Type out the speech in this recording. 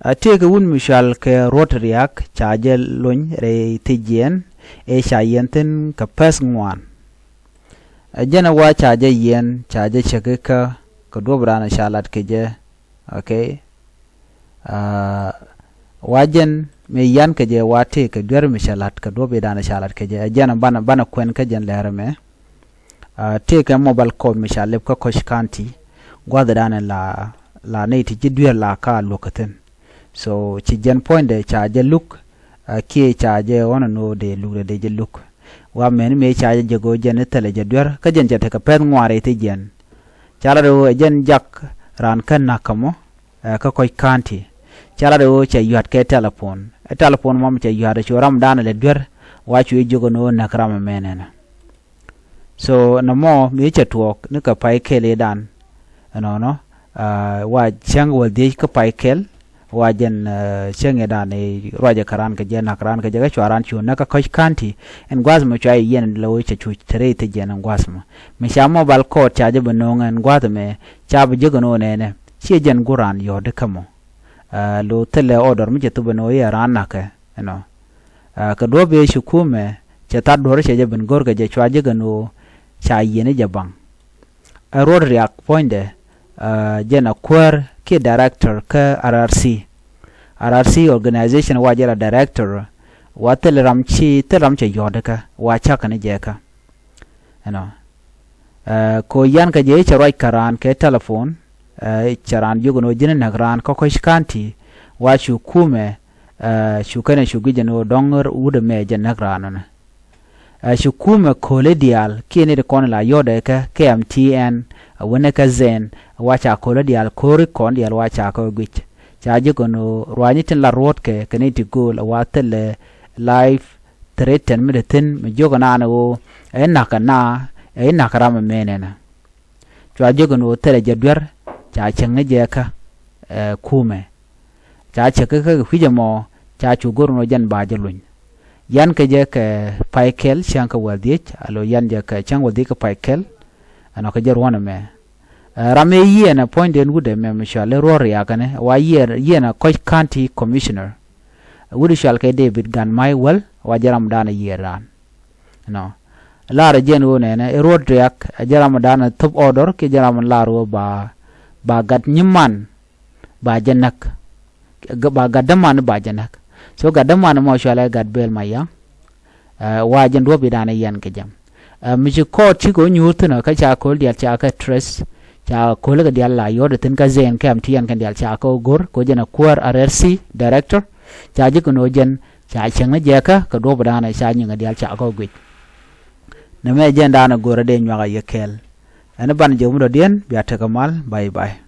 Take a wound mishal ke ruot riak charge lony re thijiɛɛn e yieenä ka pes ngwan. Jena wa charge yieen charge chekeka ka dobrana shalat keje. Okay. Wajen me yan keje wate ke dwer mishalat ka dobe dana shalat keje. Jena bana kwen ke jen lerme. Take a mobile call mishalep ka Koch County. Gwada dana la neiti jidwer la ka lokaten. So chijen point de charge look ki charge wana no de lure de je look wa men me charge je go jen tele je dwer ka jen jete ka pen ngware te jen chala do jen jak ran kan nakamo ka Koch County chala do che yuat ke telephone mom che yuat cho ram dana le dwer wa chu jogo no nakram menena. So no mo me che tuok ne ka pai kele dan no wa chang wol de ka pai kel wajen chenge dane roja karan ka jena karan ka jaga chwaran chu na ka Koch County en gwazma chai yen lo che chu tere te jena gwazma me shamo bal ko chaje banonga en gwazme chab jegono nene chi jen guran yo de kamo lo tele order mi jetu bano ya ran ka no ka do be shukume che ta dor che je ben gor ga je chwa jegano cha yene jabang a road riak poinde jena kwar ke director ka RRC organization wajera director wa teleramchi yodaka wa chaka ne jeka ko yan ka je charai karan ke telephone charan yugo jine nagran ko Koch County wa shukume shukane shugijeno dongor ude me je nagran shukume koledial kine de konla yodaka KMTN wone ka zen wacha koledial kori kondial wacha ko gwich chaje kono rwanyitin la ruot ke kaniti gol watele live threaten midetin me jogana no nakara menena chaje kono tele jadwer cha chenge jeka kume cha cheke ka fijamo cha chugorno jan bajeluny yan ke je ke paikel shanka wadich alo yan je ke chang wadika paikel ano ke jerwana me rame yieenä point en wude me mishale rori akane wa yieenä Koch County commissioner wude shal ke David gan mai wel wa jaram dana yeran no lara jen wonene e rodriak jaram dana top order ke jaram laro ba gad nyimman ba janak ba gadaman ba janak so gadaman mo shale gad bel maya wa jen do bi dana yen ke jam mi ko ti go nyutna ka cha ko dia cha ka stress cha ko le dia la yo de tin ka zen kam tian kan dia cha ko gor ko jena kwar RRC director cha ji ko no jen cha cheng na je ka do bana cha nyi dia cha ko gwi na me jen dana gor de nywa ga yekel ana ban je mu do dien biya ta kamal bye bye.